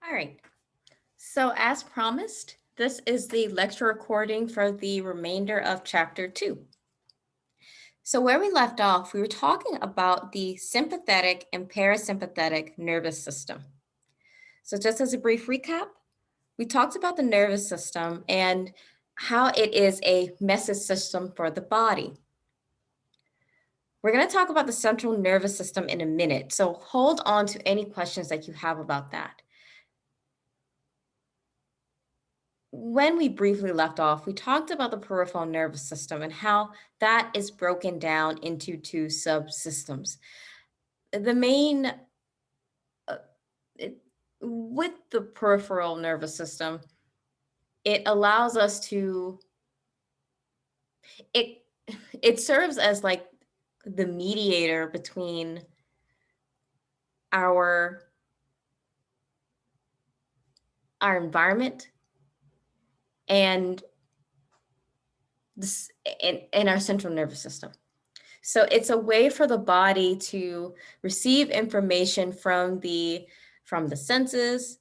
All right. So as promised, this is the lecture recording for the remainder of chapter 2. So where we left off, we were talking about the sympathetic and parasympathetic nervous system. So just as a brief recap, we talked about the nervous system and how it is a message system for the body. We're going to talk about the central nervous system in a minute, so hold on to any questions that you have about that. When we briefly left off, we talked about the peripheral nervous system and how that is broken down into two subsystems. The main, it, with the peripheral nervous system, it allows us to, it, it serves as like the mediator between our environment and this in our central nervous system. So it's a way for the body to receive information from the senses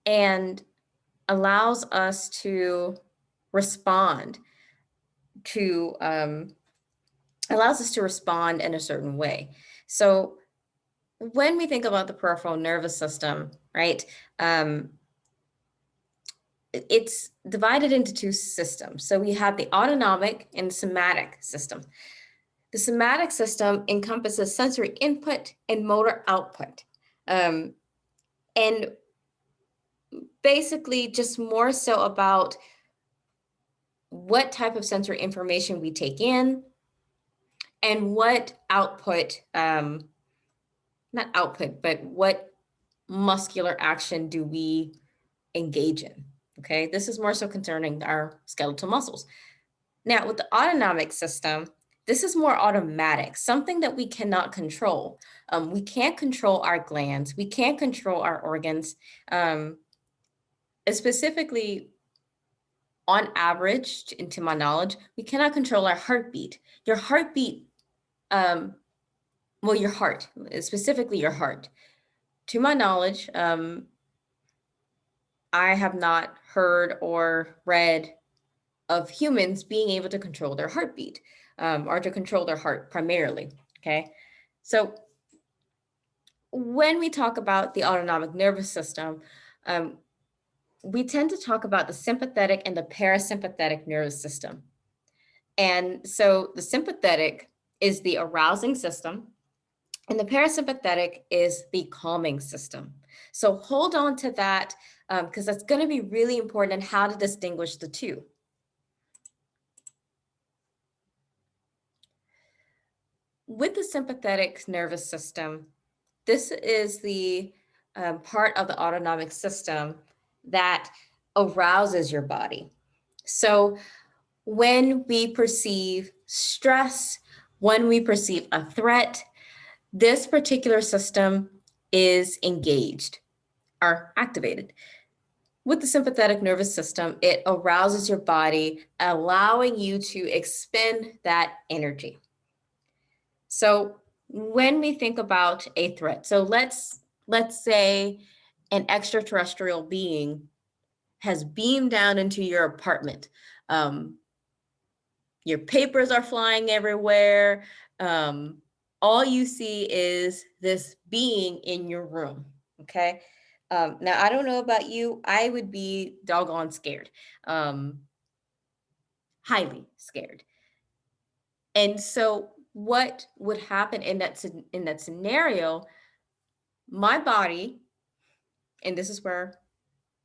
and allows us to respond to in a certain way. So when we think about the peripheral nervous system, right, it's divided into two systems. So we have the autonomic and somatic system. The somatic system encompasses sensory input and motor output. And basically just more so about what type of sensory information we take in and what output, not output, but what muscular action do we engage in. Okay, this is more so concerning our skeletal muscles. Now, with the autonomic system, this is more automatic, something that we cannot control. We can't control our glands. We can't control our organs. Specifically, on average, into my knowledge, we cannot control our heartbeat. Your heartbeat, your heart, specifically your heart. To my knowledge, I have not heard or read of humans being able to control their heartbeat or to control their heart primarily, okay? So when we talk about the autonomic nervous system, we tend to talk about the sympathetic and the parasympathetic nervous system. And so the sympathetic is the arousing system, and the parasympathetic is the calming system. So hold on to that because that's going to be really important in how to distinguish the two. With the sympathetic nervous system, this is the part of the autonomic system that arouses your body. So when we perceive stress, when we perceive a threat, this particular system is engaged or activated. With the sympathetic nervous system, it arouses your body, allowing you to expend that energy. So when we think about a threat, so let's say an extraterrestrial being has beamed down into your apartment. Your papers are flying everywhere. All you see is this being in your room, okay? Now, I don't know about you. I would be doggone scared, highly scared. And so what would happen in that scenario, my body, and this is where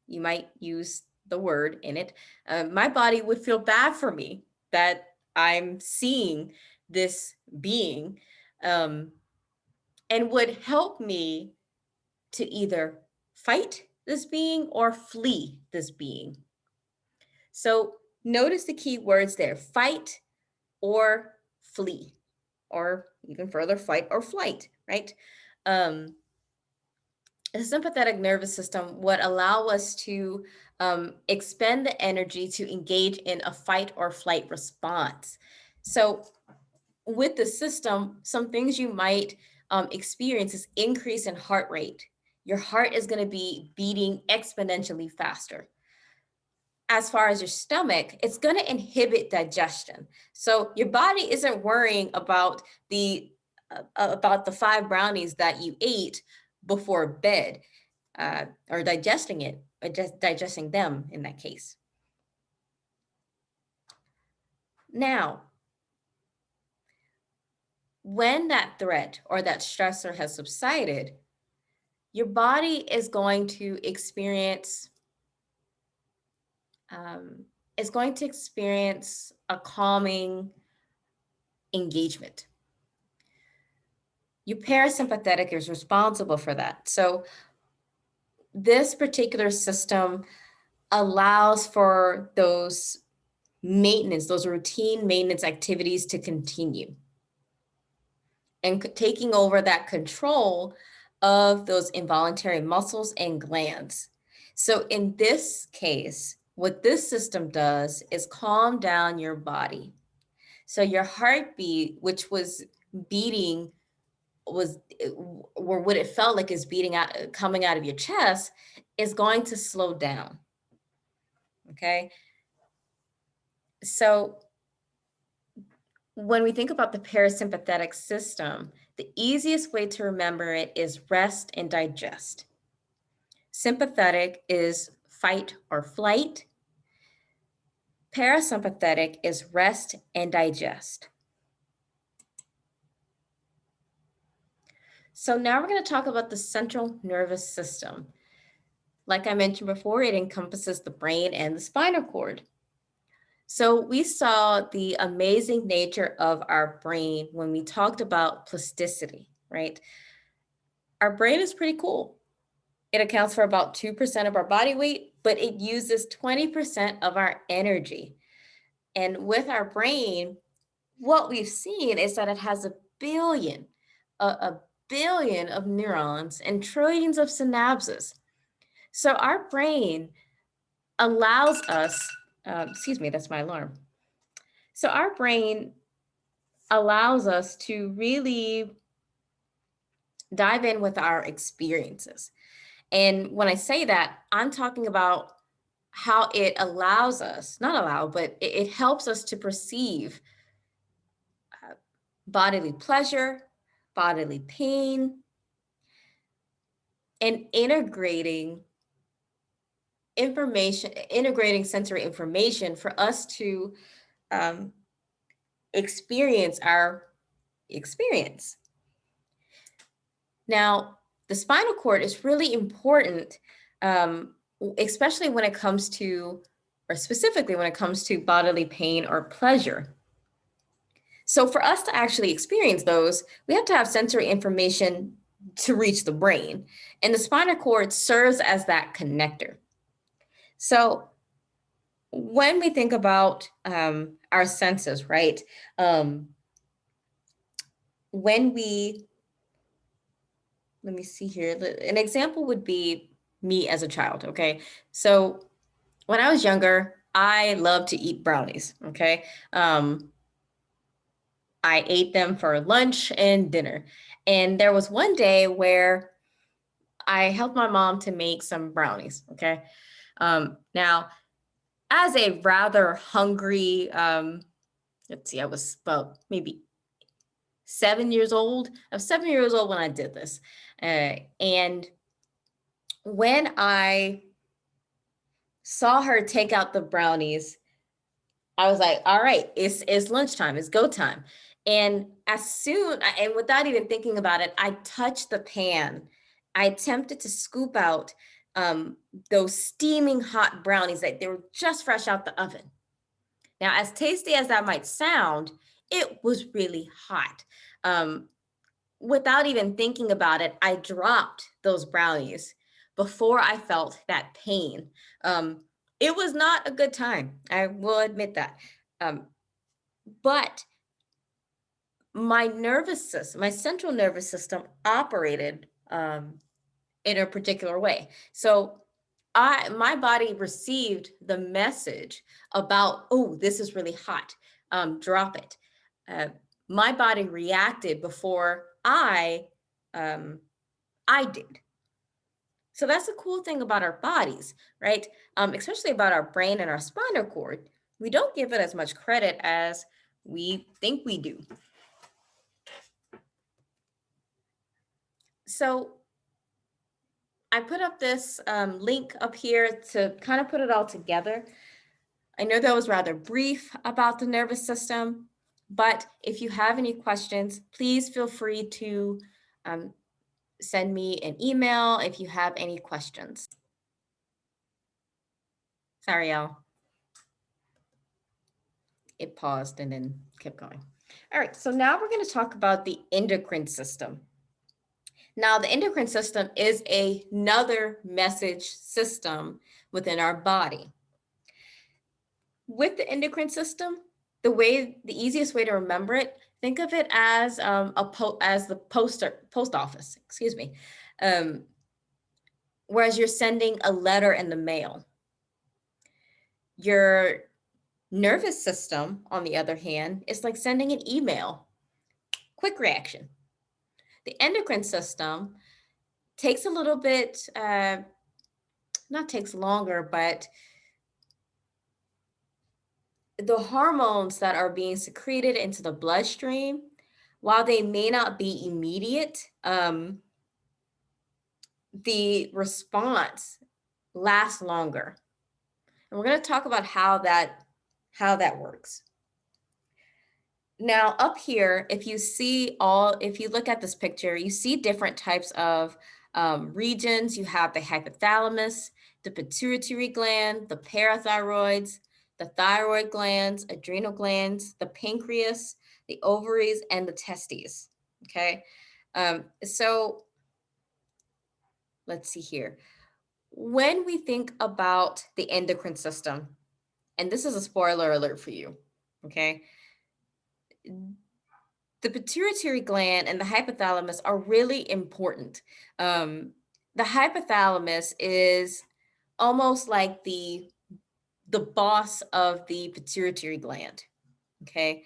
you might use the word in it, my body would feel bad for me that I'm seeing this being, and would help me to either fight this being or flee this being. So notice the key words there: fight or flee, or even further, fight or flight, right? The sympathetic nervous system would allow us to expend the energy to engage in a fight or flight response. So with the system, some things you might experience is increase in heart rate. Your heart is going to be beating exponentially faster. As far as your stomach, it's going to inhibit digestion. So your body isn't worrying about the 5 brownies that you ate before bed, or digesting it, or just digesting them in that case. Now, when that threat or that stressor has subsided, your body is going to experience um, a calming engagement. Your parasympathetic is responsible for that. So this particular system allows for those routine maintenance activities to continue, and taking over that control of those involuntary muscles and glands. So in this case, what this system does is calm down your body. So your heartbeat, which was beating, or what it felt like is beating out, coming out of your chest, is going to slow down. Okay. So when we think about the parasympathetic system, the easiest way to remember it is rest and digest. Sympathetic is fight or flight. Parasympathetic is rest and digest. So now we're going to talk about the central nervous system. Like I mentioned before, it encompasses the brain and the spinal cord. So we saw the amazing nature of our brain when we talked about plasticity, right? Our brain is pretty cool. It accounts for about 2% of our body weight, but it uses 20% of our energy. And with our brain, what we've seen is that it has a billion of neurons and trillions of synapses. So our brain allows us, excuse me, that's my alarm. So our brain allows us to really dive in with our experiences. And when I say that, I'm talking about how it allows us, not allow, but it helps us to perceive bodily pleasure, bodily pain, and integrating sensory information for us to experience our experience. Now, the spinal cord is really important, especially when it comes to, or specifically when it comes to bodily pain or pleasure. So for us to actually experience those, we have to have sensory information to reach the brain. And the spinal cord serves as that connector. So when we think about our senses, right? When we, let me see here, an example would be me as a child, okay? So when I was younger, I loved to eat brownies, okay? I ate them for lunch and dinner. And there was one day where I helped my mom to make some brownies, okay? Now, as a rather hungry, let's see, I was about maybe 7 years old. I was 7 years old when I did this. And when I saw her take out the brownies, I was like, all right, it's lunchtime, it's go time. And and without even thinking about it, I touched the pan. I attempted to scoop out those steaming hot brownies that they were just fresh out the oven. Now, as tasty as that might sound, it was really hot. Um, Without even thinking about it, I dropped those brownies before I felt that pain. It was not a good time. I will admit that. Um, but my central nervous system operated in a particular way. So my body received the message about, oh, this is really hot. Drop it. My body reacted before I I did. So that's the cool thing about our bodies, right? Especially about our brain and our spinal cord. We don't give it as much credit as we think we do. So I put up this link up here to kind of put it all together. I know that was rather brief about the nervous system, but if you have any questions, please feel free to um, send me an email if you have any questions. Sorry, y'all. It paused and then kept going. All right, so now we're going to talk about the endocrine system. Now, the endocrine system is another message system within our body. With the endocrine system, the easiest way to remember it, think of it as as the post office, excuse me. Um, whereas you're sending a letter in the mail. Your nervous system, on the other hand, is like sending an email. Quick reaction. The endocrine system takes a little bit, not takes longer, but the hormones that are being secreted into the bloodstream, while they may not be immediate, the response lasts longer. And we're going to talk about how that works. Now, up here, if you look at this picture, you see different types of regions. You have the hypothalamus, the pituitary gland, the parathyroids, the thyroid glands, adrenal glands, the pancreas, the ovaries, and the testes. Okay. So let's see here. When we think about the endocrine system, and this is a spoiler alert for you, okay? The pituitary gland and the hypothalamus are really important. The hypothalamus is almost like the boss of the pituitary gland. Okay,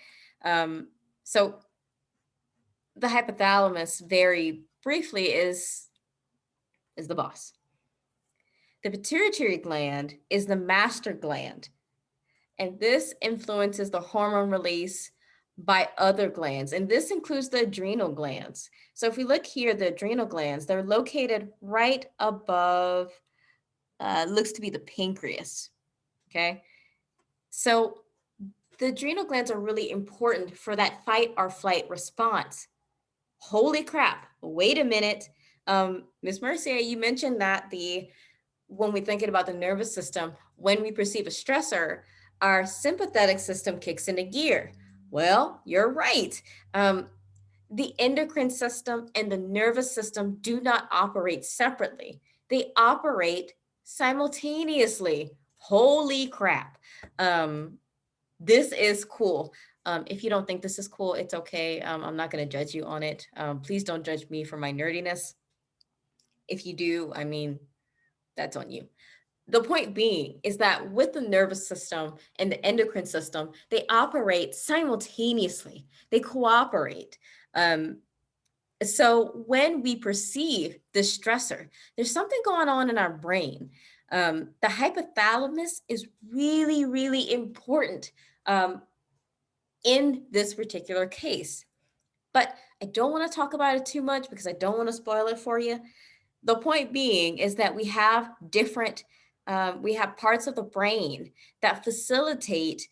so the hypothalamus, very briefly, is the boss. The pituitary gland is the master gland, and this influences the hormone release by other glands, and this includes the adrenal glands. So if we look here, the adrenal glands, they're located right above, looks to be the pancreas, okay? So the adrenal glands are really important for that fight or flight response. Holy crap, wait a minute. Ms. Mercier, you mentioned that when we're thinking about the nervous system, when we perceive a stressor, our sympathetic system kicks into gear. Well, you're right. The endocrine system and the nervous system do not operate separately. They operate simultaneously. Holy crap. This is cool. If you don't think this is cool, it's okay. I'm not going to judge you on it. Please don't judge me for my nerdiness. If you do, I mean, that's on you. The point being is that with the nervous system and the endocrine system, they operate simultaneously, they cooperate. So when we perceive this stressor, there's something going on in our brain. The hypothalamus is really, really important in this particular case. But I don't want to talk about it too much because I don't want to spoil it for you. The point being is that we have parts of the brain that facilitate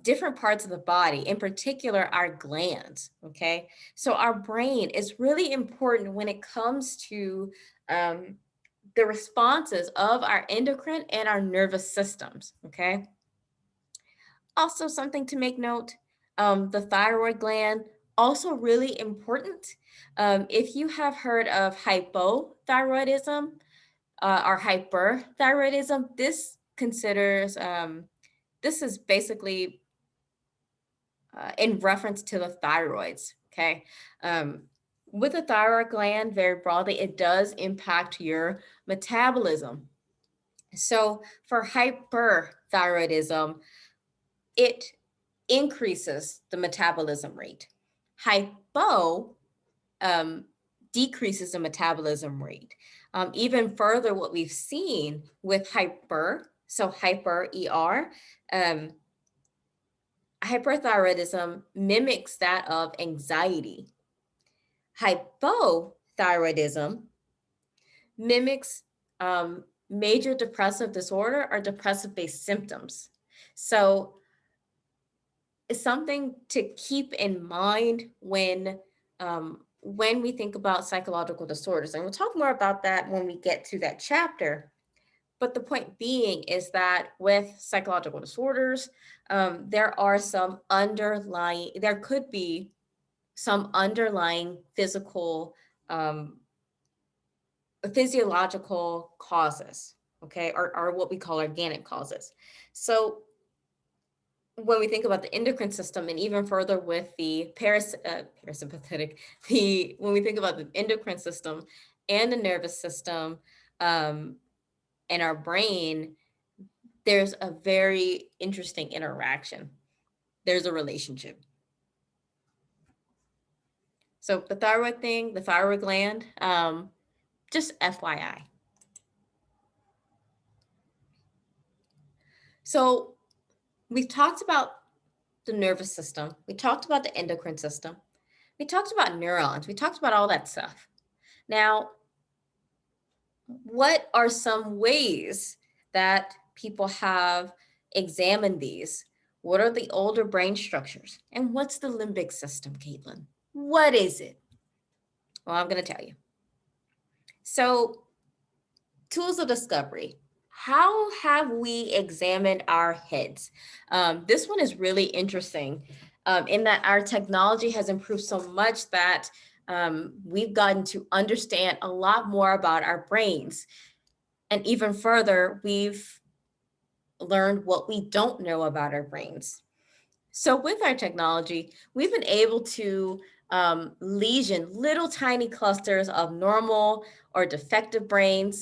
different parts of the body, in particular our glands. Okay, so our brain is really important when it comes to the responses of our endocrine and our nervous systems. Okay, also something to make note: the thyroid gland, also really important. If you have heard of hypothyroidism or hyperthyroidism, this is basically in reference to the thyroids. Okay. With the thyroid gland, very broadly, it does impact your metabolism. So for hyperthyroidism, it increases the metabolism rate. Hypo, um, decreases the metabolism rate. Even further, what we've seen with hyper ER, um, hyperthyroidism mimics that of anxiety. Hypothyroidism mimics major depressive disorder or depressive based symptoms. So it's something to keep in mind when we think about psychological disorders. And we'll talk more about that when we get to that chapter. But the point being is that with psychological disorders, there could be some underlying um, physiological causes, okay, or what we call organic causes. So when we think about the endocrine system and even further with the parasympathetic, when we think about the endocrine system and the nervous system um, and our brain, there's a very interesting interaction. There's a relationship. So the thyroid gland, just FYI. So we've talked about the nervous system. We talked about the endocrine system. We talked about neurons. We talked about all that stuff. Now, what are some ways that people have examined these? What are the older brain structures? And what's the limbic system, Caitlin? What is it? Well, I'm going to tell you. So, tools of discovery. How have we examined our heads? This one is really interesting in that our technology has improved so much that we've gotten to understand a lot more about our brains. And even further, we've learned what we don't know about our brains. So, with our technology, we've been able to lesion little tiny clusters of normal or defective brain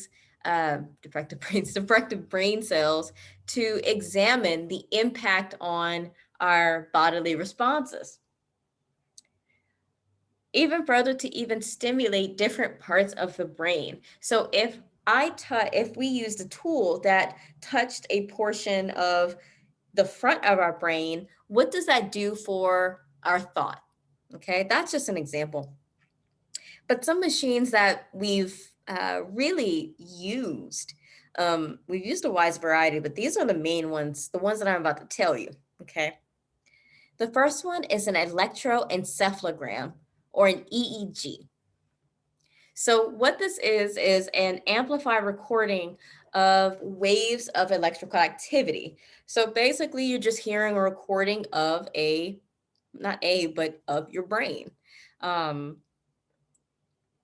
cells to examine the impact on our bodily responses. Even further, to even stimulate different parts of the brain. So, if we used a tool that touched a portion of the front of our brain, what does that do for our thought? Okay, that's just an example. But some machines that really we've used a wide variety, but these are the main ones, the ones that I'm about to tell you. Okay. The first one is an electroencephalogram or an EEG. So, what this is an amplified recording of waves of electrical activity. So, basically, you're just hearing a recording of but of your brain. Um,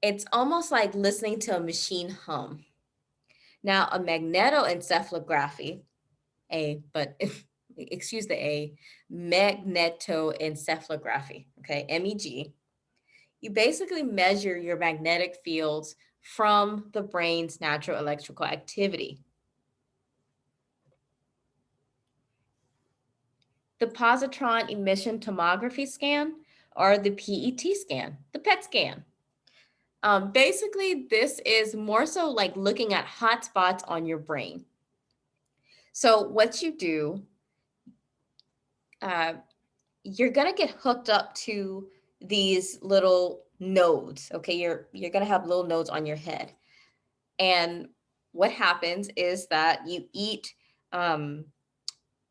it's almost like listening to a machine hum. Now, a magnetoencephalography, excuse the magnetoencephalography, okay, MEG. You basically measure your magnetic fields from the brain's natural electrical activity. The positron emission tomography scan or the PET scan, the PET scan. Basically, this is more so like looking at hot spots on your brain. So what you do, uh, you're gonna get hooked up to these little nodes. Okay, you're gonna have little nodes on your head, and what happens is that um,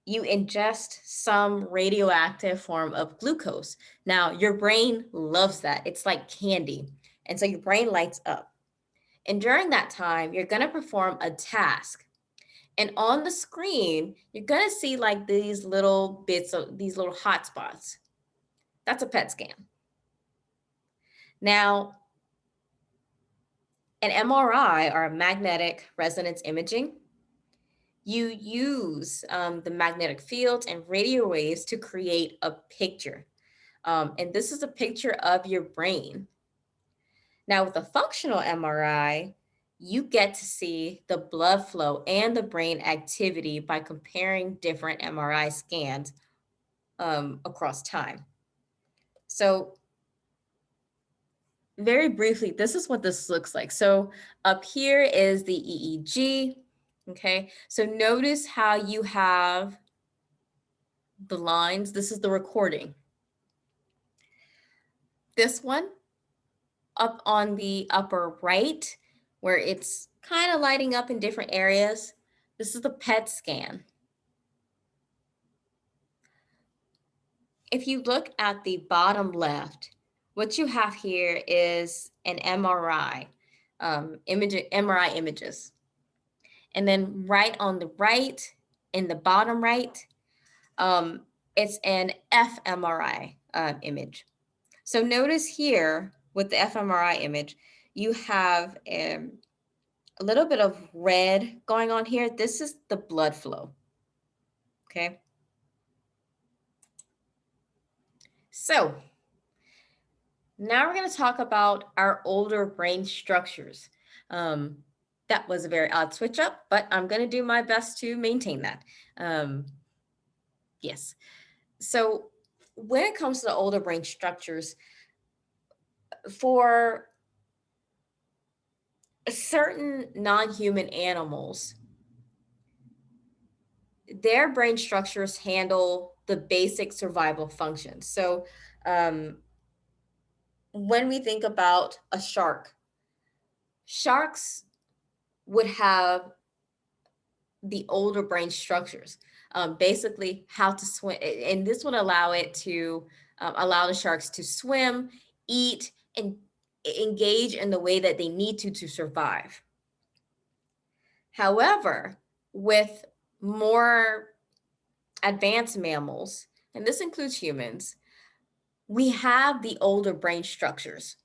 you ingest some radioactive form of glucose. Now, your brain loves that. It's like candy. And so your brain lights up. And during that time, you're going to perform a task. And on the screen, you're going to see like these little bits of these little hot spots. That's a PET scan. Now, an MRI or magnetic resonance imaging, you use the magnetic fields and radio waves to create a picture. And this is a picture of your brain. Now, with a functional MRI, you get to see the blood flow and the brain activity by comparing different MRI scans across time. So, very briefly, this is what this looks like. So up here is the EEG. Okay, so notice how you have the lines. This is the recording. This one up on the upper right, where it's kind of lighting up in different areas. This is the PET scan. If you look at the bottom left, what you have here is an MRI, MRI images. And then right on the right, in the bottom right, um, it's an fMRI image. So notice here with the fMRI image, you have a little bit of red going on here. This is the blood flow, okay? So now we're gonna talk about our older brain structures. Um, that was a very odd switch up, but I'm gonna do my best to maintain that. Yes. So when it comes to the older brain structures, for certain non-human animals, their brain structures handle the basic survival functions. So when we think about a shark, sharks would have the older brain structures, basically how to swim, and this would allow it to allow the sharks to swim, eat, and engage in the way that they need to survive. However, with more advanced mammals, and this includes humans, we have the older brain structures.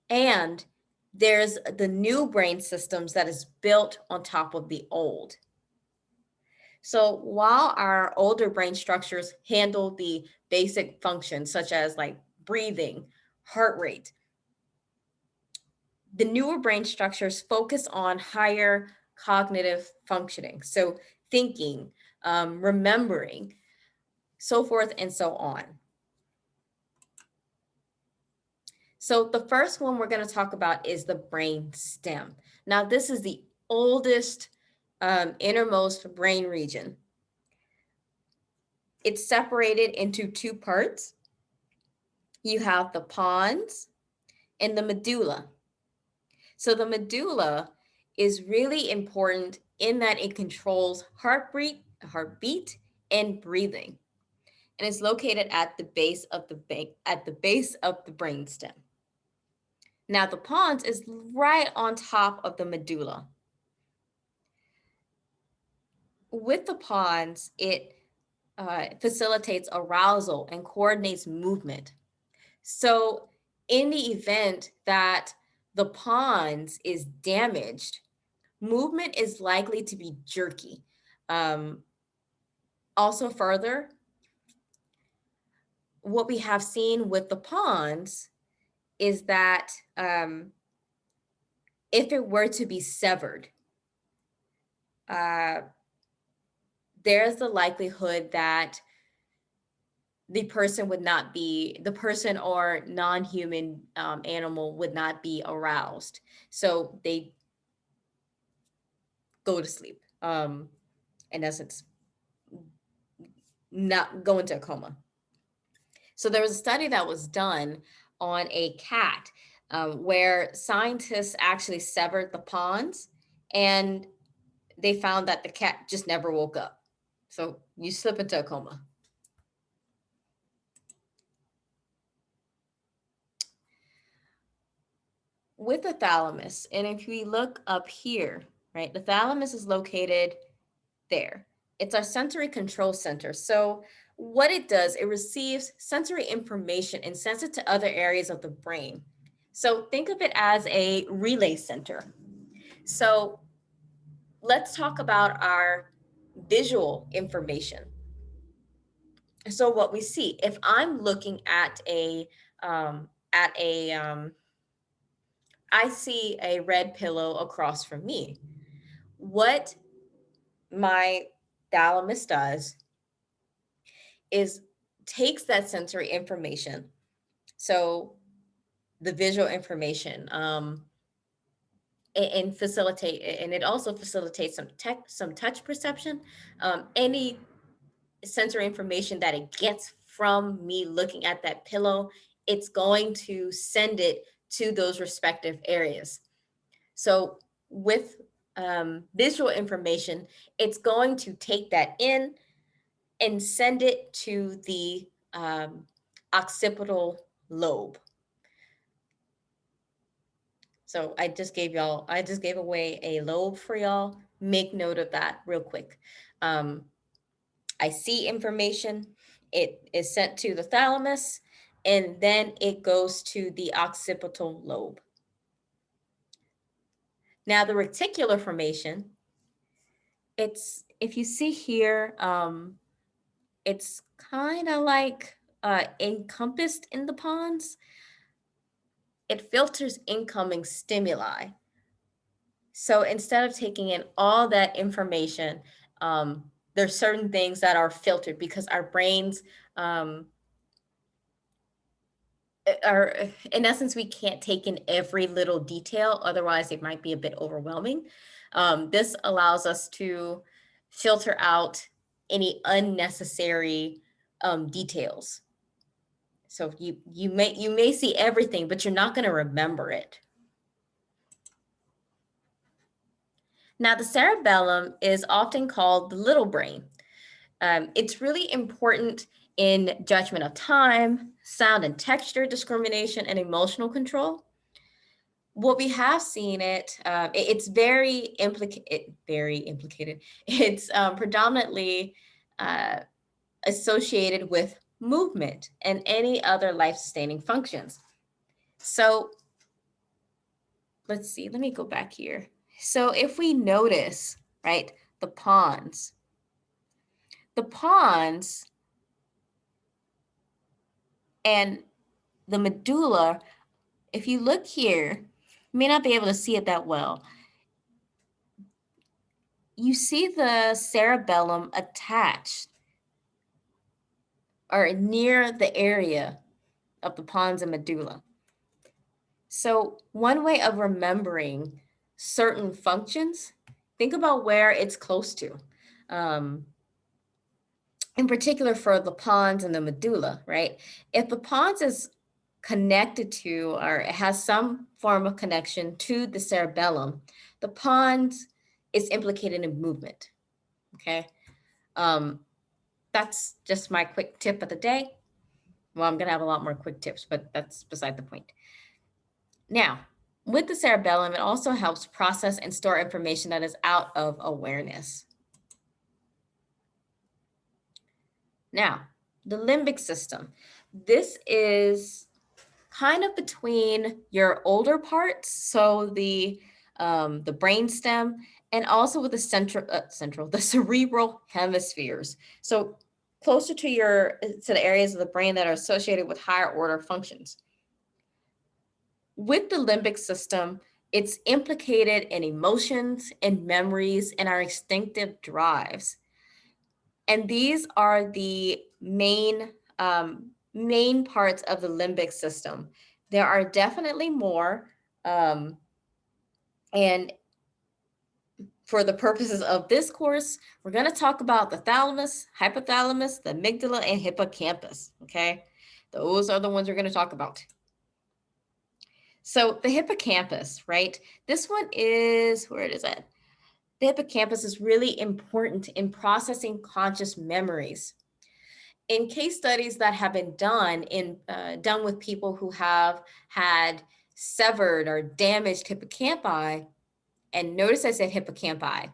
And there's the new brain systems that is built on top of the old. So while our older brain structures handle the basic functions such as like breathing, heart rate, the newer brain structures focus on higher cognitive functioning. So thinking, remembering, so forth and so on. So the first one we're going to talk about is the brain stem. Now, this is the oldest innermost brain region. It's separated into two parts. You have the pons and the medulla. So the medulla is really important in that it controls heartbeat, and breathing. And it's located at the base of the brain stem. Now the pons is right on top of the medulla. With the pons, it facilitates arousal and coordinates movement. So in the event that the pons is damaged, movement is likely to be jerky. Also further, what we have seen with the pons is that if it were to be severed, there's the likelihood that the person or non-human animal would not be aroused. So they go to sleep, in essence, not go into a coma. So there was a study that was done on a cat where scientists actually severed the pons, and they found that the cat just never woke up. So you slip into a coma. With the thalamus, and if we look up here, right, the thalamus is located there. It's our sensory control center. So what it does, it receives sensory information and sends it to other areas of the brain. So think of it as a relay center. So let's talk about our visual information. So what we see, if I'm looking at I see a red pillow across from me. What my thalamus does is takes that sensory information. So the visual information, and facilitate, and it also facilitates some touch perception, any sensory information that it gets from me looking at that pillow, it's going to send it to those respective areas. So with visual information, it's going to take that in and send it to the occipital lobe. So I just gave away a lobe for y'all. Make note of that real quick. I see information, it is sent to the thalamus, and then it goes to the occipital lobe. Now, the reticular formation, it's, if you see here, it's kind of like encompassed in the pons. It filters incoming stimuli. So instead of taking in all that information, there's certain things that are filtered because our brains are, in essence, we can't take in every little detail. Otherwise, it might be a bit overwhelming. This allows us to filter out any unnecessary details. So you may see everything, but you're not going to remember it. Now, the cerebellum is often called the little brain. It's really important in judgment of time, sound and texture discrimination, and emotional control. What we have seen it's very implicated. It's predominantly associated with movement and any other life-sustaining functions. So let's see, let me go back here. So if we notice, right, the pons and the medulla, if you look here, you may not be able to see it that well. You see the cerebellum attached or near the area of the pons and medulla. So one way of remembering certain functions, think about where it's close to. In particular for the pons and the medulla, right? If the pons is connected to, or it has some form of connection to the cerebellum, the pons is implicated in movement, okay? That's just my quick tip of the day. Well, I'm gonna have a lot more quick tips, but that's beside the point. Now, with the cerebellum, it also helps process and store information that is out of awareness. Now, the limbic system. This is kind of between your older parts, so the brainstem, and also with the the cerebral hemispheres. So closer to the areas of the brain that are associated with higher order functions. With the limbic system, it's implicated in emotions and memories and our instinctive drives. And these are the main parts of the limbic system. There are definitely more. And for the purposes of this course, we're going to talk about the thalamus, hypothalamus, the amygdala, and hippocampus. Okay, those are the ones we're going to talk about. So the hippocampus, right? This one is, where it is at? The hippocampus is really important in processing conscious memories. In case studies that have been done with people who have had severed or damaged hippocampi, and notice I said hippocampi,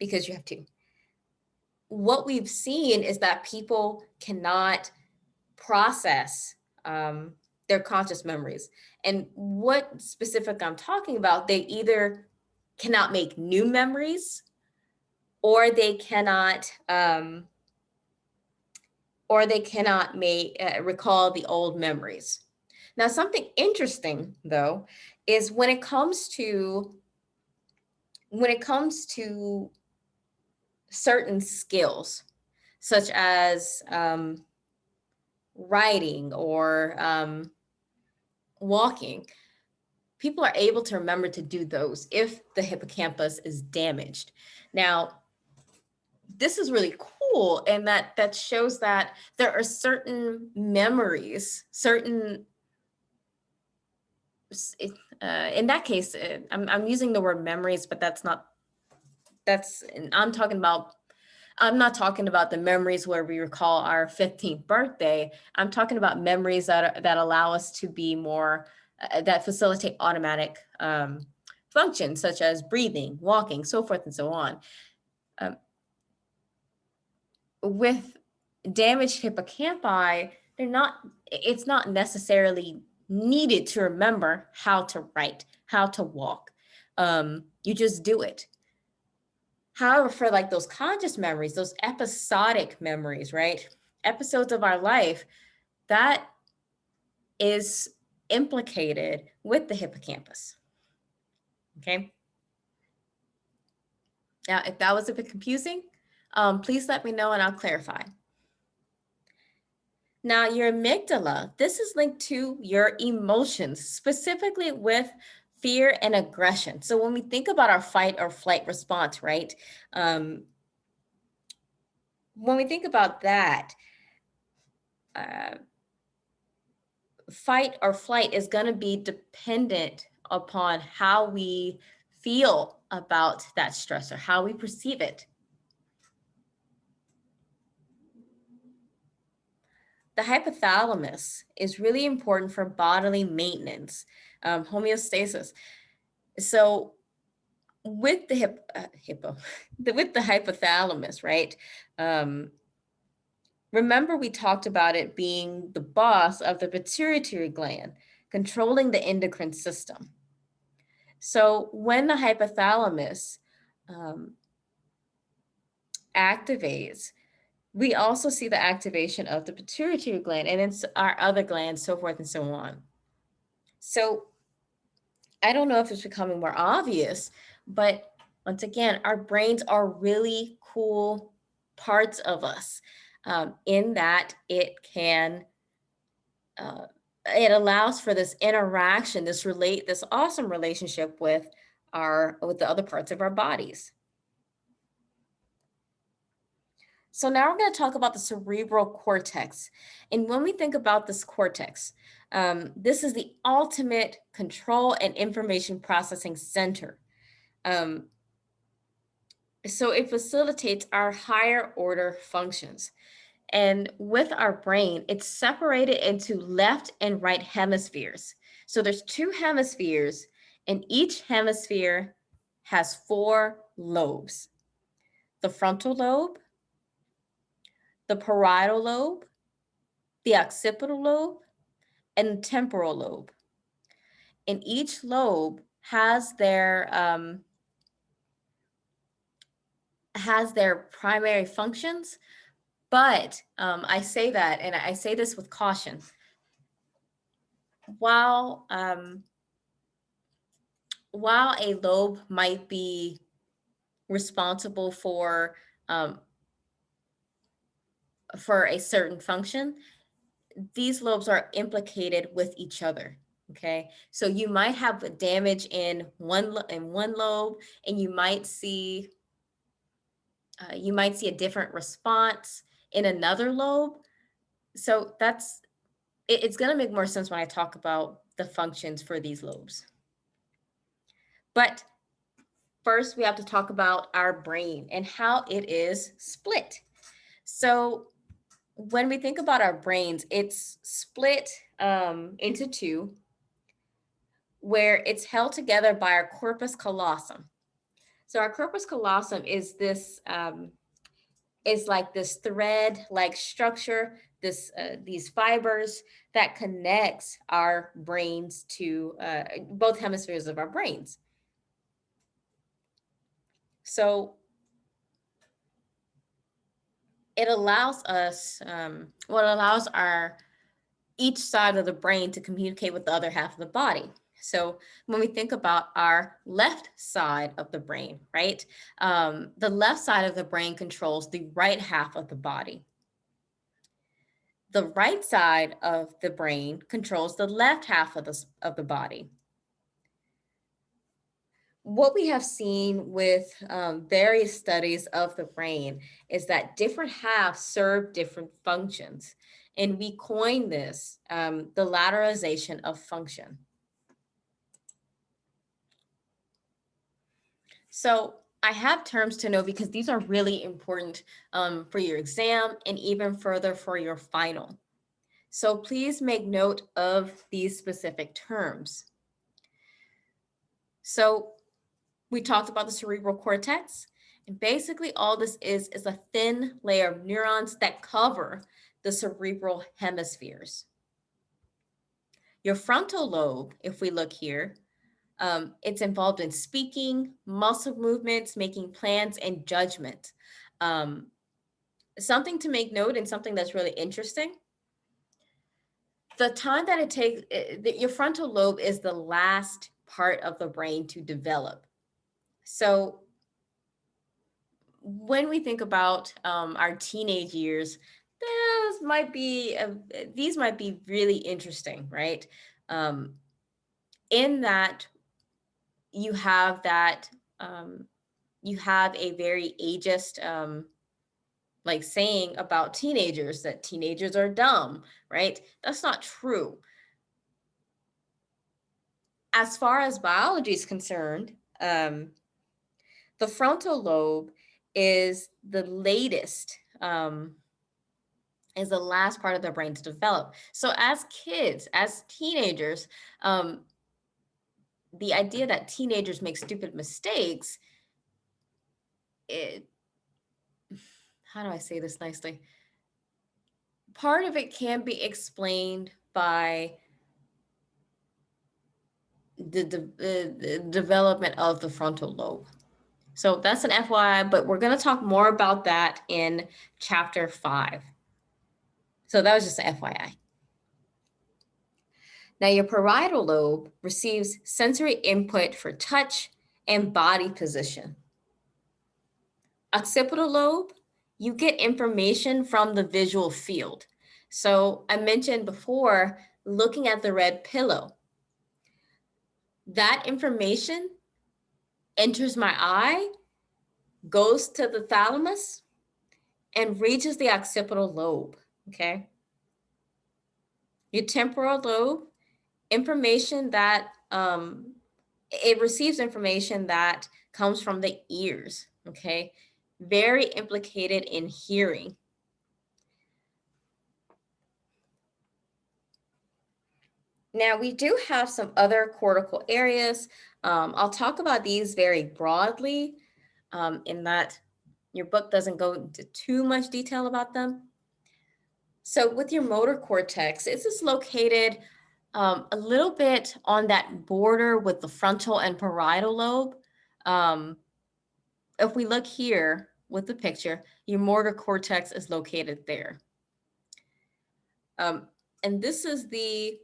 because you have to. What we've seen is that people cannot process their conscious memories. And what specific I'm talking about, they either cannot make new memories, or they cannot recall the old memories. Now, something interesting though is when it comes to certain skills, such as writing or walking, people are able to remember to do those if the hippocampus is damaged. Now, this is really cool, and that shows that there are certain memories, certain in that case, I'm using the word memories, but that's not, that's, I'm not talking about the memories where we recall our 15th birthday. I'm talking about memories that allow us to be more, that facilitate automatic functions such as breathing, walking, so forth and so on. With damaged hippocampi, it's not necessarily needed to remember how to write, how to walk. You just do it. However, for like those conscious memories, those episodic memories, right? Episodes of our life, that is implicated with the hippocampus. Okay. Now, if that was a bit confusing, please let me know and I'll clarify. Now, your amygdala, this is linked to your emotions, specifically with fear and aggression. So when we think about our fight or flight response, right? When we think about that, fight or flight is going to be dependent upon how we feel about that stressor, how we perceive it. The hypothalamus is really important for bodily maintenance, homeostasis. So with the with the hypothalamus, right? Remember we talked about it being the boss of the pituitary gland, controlling the endocrine system. So when the hypothalamus activates, we also see the activation of the pituitary gland and then our other glands, so forth and so on. So I don't know if it's becoming more obvious, but once again, our brains are really cool parts of us, in that it can, it allows for this interaction, this awesome relationship with the other parts of our bodies. So now we're going to talk about the cerebral cortex. And when we think about this cortex, this is the ultimate control and information processing center. So it facilitates our higher order functions. And with our brain, it's separated into left and right hemispheres. So there's two hemispheres, and each hemisphere has 4 lobes: the frontal lobe, the parietal lobe, the occipital lobe, and the temporal lobe. And each lobe has their primary functions, but I say that, and I say this with caution. While a lobe might be responsible for a certain function, these lobes are implicated with each other. Okay, so you might have damage in one lobe, and you might see a different response in another lobe. So it's going to make more sense when I talk about the functions for these lobes. But first, we have to talk about our brain and how it is split. So when we think about our brains, it's split into two, where it's held together by our corpus callosum. So our corpus callosum is like this thread-like structure, these fibers that connects our brains to both hemispheres of our brains. So it allows us, allows each side of the brain to communicate with the other half of the body. So when we think about our left side of the brain, right? The left side of the brain controls the right half of the body. The right side of the brain controls the left half of the body. What we have seen with various studies of the brain is that different halves serve different functions. And we coined this the lateralization of function. So I have terms to know because these are really important for your exam and even further for your final. So please make note of these specific terms. So we talked about the cerebral cortex. And basically all this is a thin layer of neurons that cover the cerebral hemispheres. Your frontal lobe, if we look here, it's involved in speaking, muscle movements, making plans, and judgment. Um, Something to make note and something that's really interesting. The time that it takes, your frontal lobe is the last part of the brain to develop. So when we think about our teenage years, these might be really interesting, right? Um, in that you have that you have a very ageist like saying about teenagers that teenagers are dumb, right? That's not true. As far as biology is concerned, the frontal lobe is the latest, is the last part of the brain to develop. So as kids, as teenagers, the idea that teenagers make stupid mistakes, it, how do I say this nicely? Part of it can be explained by the development of the frontal lobe. So that's an FYI, but we're going to talk more about that in chapter 5. So that was just an FYI. Now, your parietal lobe receives sensory input for touch and body position. Occipital lobe, you get information from the visual field. So I mentioned before, looking at the red pillow. That information enters my eye, goes to the thalamus, and reaches the occipital lobe, okay? Your temporal lobe, information that it receives information that comes from the ears, okay? Very implicated in hearing. Now, we do have some other cortical areas. I'll talk about these very broadly in that your book doesn't go into too much detail about them. So with your motor cortex, this is located a little bit on that border with the frontal and parietal lobe. If we look here with the picture, your motor cortex is located there. And this is the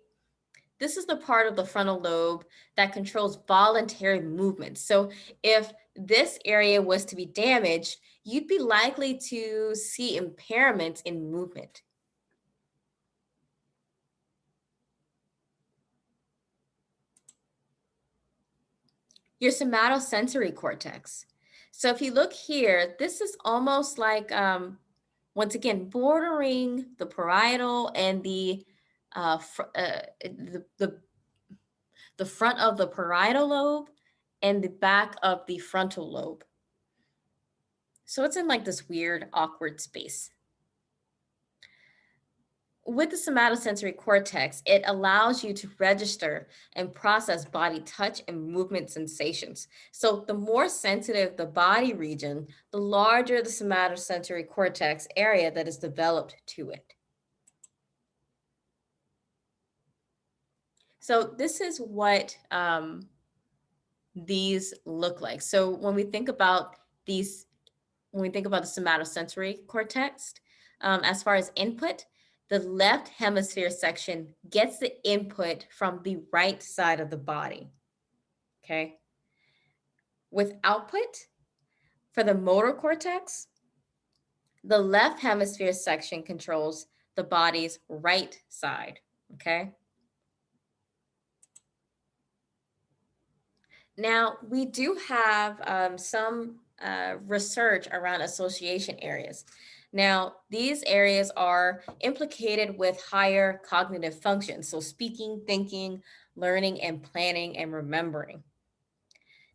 part of the frontal lobe that controls voluntary movement. So if this area was to be damaged, you'd be likely to see impairments in movement. Your somatosensory cortex. So if you look here, this is almost like, once again, bordering the parietal and the front of the parietal lobe and the back of the frontal lobe. So it's in like this weird, awkward space. With the somatosensory cortex, it allows you to register and process body touch and movement sensations. So the more sensitive the body region, the larger the somatosensory cortex area that is developed to it. So this is what these look like. So when we think about these, when we think about the somatosensory cortex, as far as input, the left hemisphere section gets the input from the right side of the body, okay? With output, for the motor cortex, the left hemisphere section controls the body's right side. Okay. Now, we do have some research around association areas. Now, these areas are implicated with higher cognitive functions, so speaking, thinking, learning, and planning and remembering.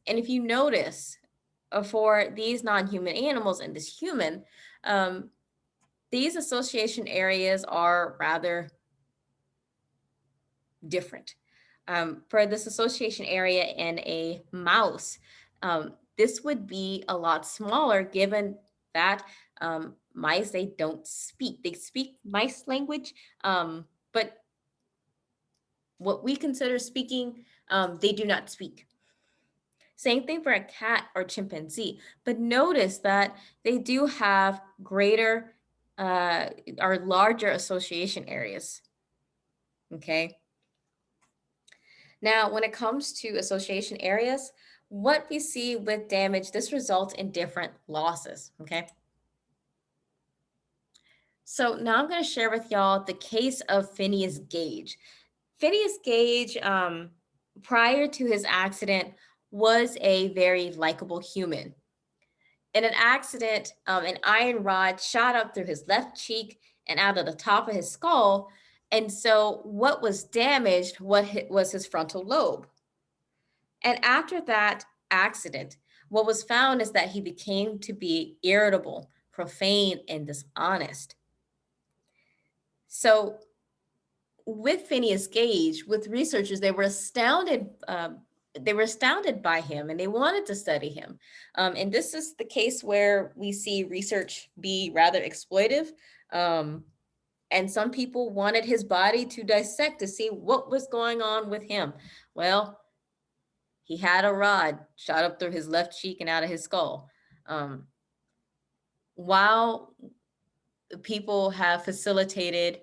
And if you notice, for these non human animals and this human, um, these association areas are rather different. For this association area in a mouse, this would be a lot smaller given that mice, they don't speak. They speak mice language, but what we consider speaking, they do not speak. Same thing for a cat or chimpanzee. But notice that they do have greater or larger association areas. Okay. Now, when it comes to association areas, what we see with damage, this results in different losses. Okay. So now I'm going to share with y'all the case of Phineas Gage. Phineas Gage, prior to his accident, was a very likable human. In an accident, an iron rod shot up through his left cheek and out of the top of his skull. And so, what was damaged was his frontal lobe. And after that accident, what was found is that he became to be irritable, profane, and dishonest. So, with Phineas Gage, with researchers, they were astounded. They were astounded by him, and they wanted to study him. And this is the case where we see research be rather exploitive. Um, and some people wanted his body to dissect to see what was going on with him. Well, he had a rod shot up through his left cheek and out of his skull. Um, while people have facilitated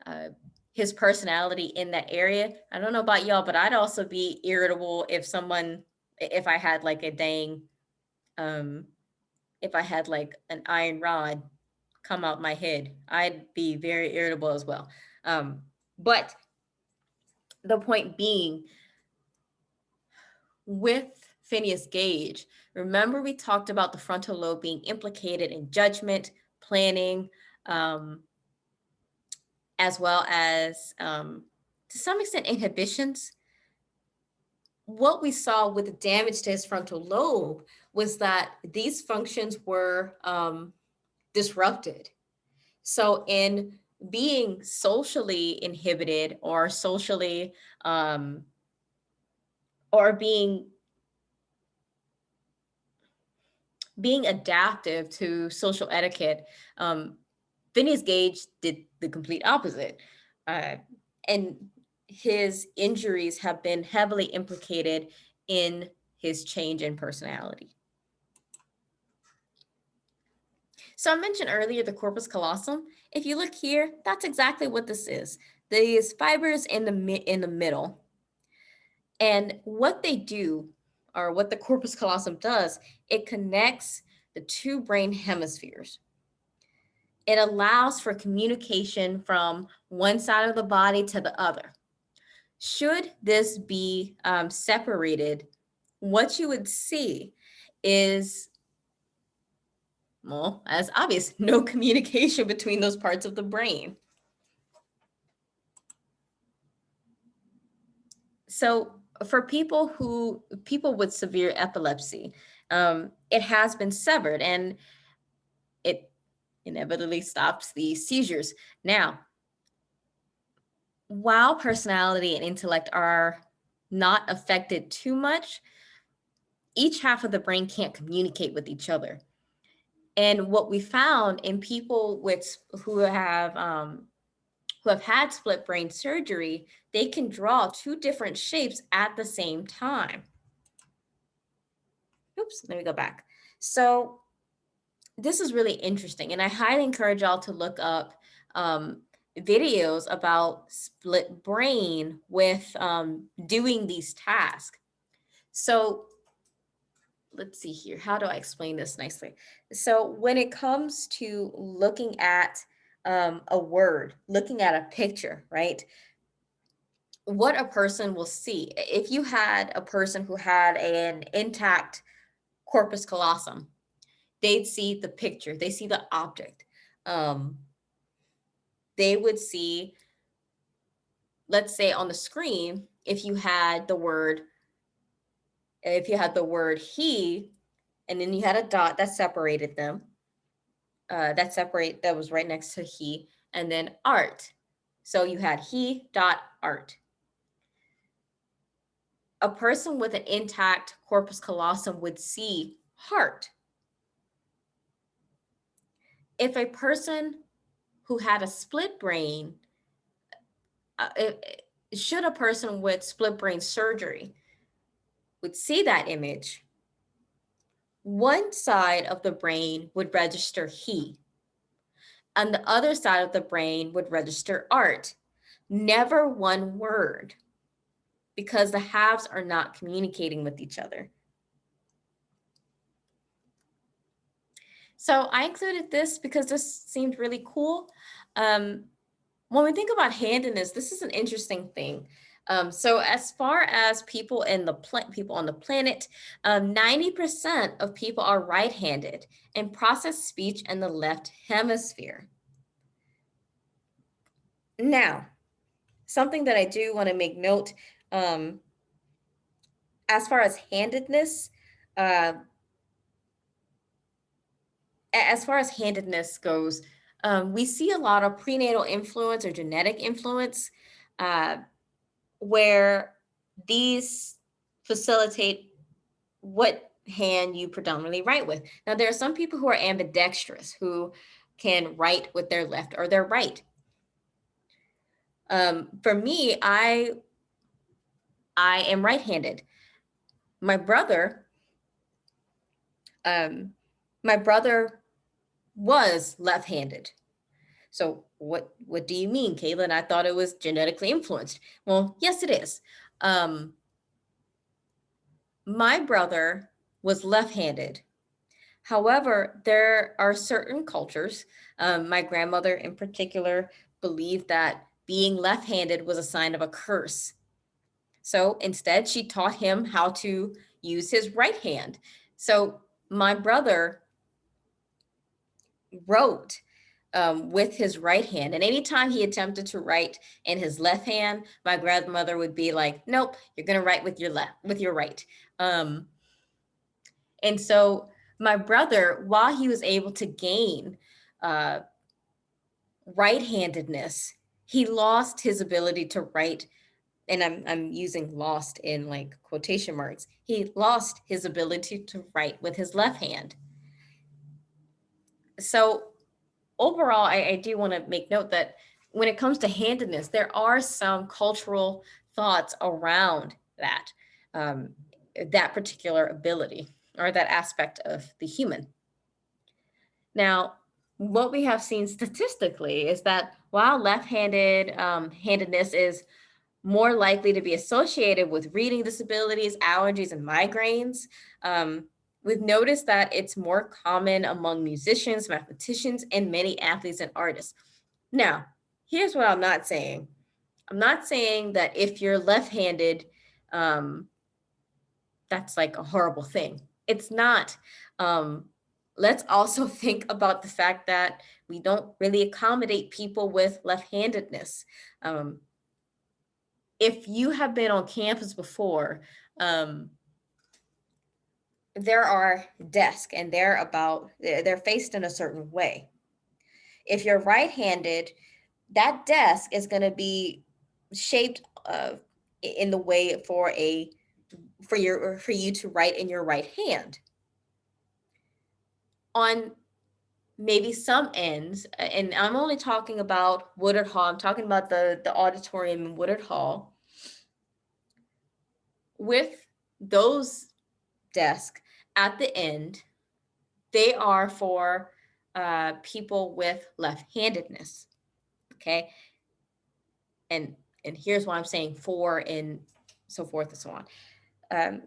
uh, his personality in that area, I don't know about y'all, but I'd also be irritable if I had like a um, if I had like an iron rod come out my head, I'd be very irritable as well. But the point being, with Phineas Gage, remember we talked about the frontal lobe being implicated in judgment, planning, um, as well as to some extent inhibitions. What we saw with the damage to his frontal lobe was that these functions were disrupted. So, in being socially inhibited or socially um, or being adaptive to social etiquette, Phineas Gage did the complete opposite. Uh, and his injuries have been heavily implicated in his change in personality. So I mentioned earlier the corpus callosum. If you look here, that's exactly what this is. These fibers in the middle. And what they do, or what the corpus callosum does, it connects the two brain hemispheres. It allows for communication from one side of the body to the other. Should this be separated, what you would see is, well, as obvious, no communication between those parts of the brain. So for people with severe epilepsy, it has been severed and it inevitably stops the seizures. Now, while personality and intellect are not affected too much, each half of the brain can't communicate with each other. And what we found in people who have had split brain surgery, they can draw two different shapes at the same time. Oops, let me go back. So this is really interesting, and I highly encourage y'all to look up videos about split brain with doing these tasks. So let's see here. How do I explain this nicely? So when it comes to looking at a word, looking at a picture, right? What a person will see. If you had a person who had an intact corpus callosum, they'd see the picture, they see the object. Um, they would see, let's say on the screen, if you had the word he, and then you had a dot that separated them, that was right next to he, and then art. So you had he dot art. A person with an intact corpus callosum would see heart. If a person who had a split brain, uh, it- should a person with split brain surgery would see that image, one side of the brain would register he, and the other side of the brain would register art. Never one word, because the halves are not communicating with each other. So I included this because this seemed really cool. Um, when we think about handedness, this is an interesting thing. So as far as people on the planet, 90% of people are right-handed and process speech in the left hemisphere. Now, something that I do want to make note, um, as far as handedness, uh, as far as handedness goes, we see a lot of prenatal influence or genetic influence, uh, where these facilitate what hand you predominantly write with. Now, there are some people who are ambidextrous who can write with their left or their right. For me, I am right-handed. My brother, um, my brother was left-handed. So what do you mean, Caitlin? I thought it was genetically influenced. Well, yes, it is. Um, my brother was left-handed. However, there are certain cultures, my grandmother in particular believed that being left-handed was a sign of a curse. So instead, she taught him how to use his right hand. So my brother wrote with his right hand. And anytime he attempted to write in his left hand, my grandmother would be like, "Nope, you're gonna write with your left, with your right." Um, and so my brother, while he was able to gain uh, right-handedness, he lost his ability to write. And I'm using lost in like quotation marks. He lost his ability to write with his left hand. So overall, I do want to make note that when it comes to handedness, there are some cultural thoughts around um, that particular ability or that aspect of the human. Now, what we have seen statistically is that while left-handed handedness is more likely to be associated with reading disabilities, allergies, and migraines, um, we've noticed that it's more common among musicians, mathematicians, and many athletes and artists. Now, here's what I'm not saying. I'm not saying that if you're left-handed, um, that's like a horrible thing. It's not. Um, let's also think about the fact that we don't really accommodate people with left-handedness. Um, if you have been on campus before, um, there are desks and they're faced in a certain way. If you're right-handed, that desk is going to be shaped in the way for you to write in your right hand. On maybe some ends, and I'm only talking about Woodard Hall. I'm talking about the auditorium in Woodard Hall. With those desks at the end, they are for people with left-handedness. Okay, and here's why I'm saying for and so forth and so on. Um,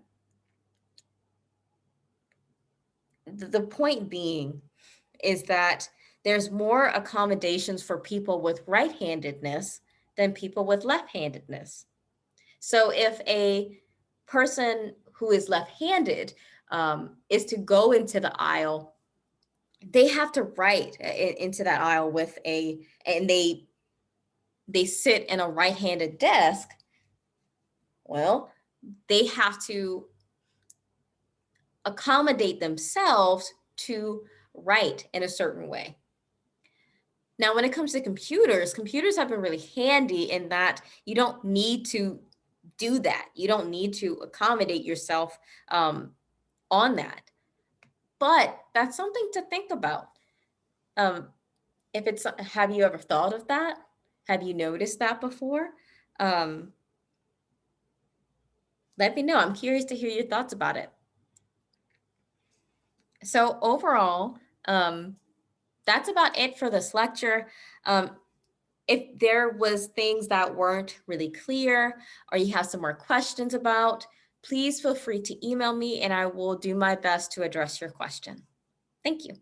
the point being is that there's more accommodations for people with right-handedness than people with left-handedness. So if a person who is left-handed is to go into the aisle, they have to write into that aisle with and they sit in a right-handed desk. Well, they have to accommodate themselves to write in a certain way. Now, when it comes to computers, computers have been really handy in that you don't need to do that. You don't need to accommodate yourself on that. But that's something to think about. Um, if it's, have you ever thought of that? Have you noticed that before? Um, Let me know. I'm curious to hear your thoughts about it. So overall, that's about it for this lecture. Um, if there was things that weren't really clear or you have some more questions about, please feel free to email me and I will do my best to address your question. Thank you.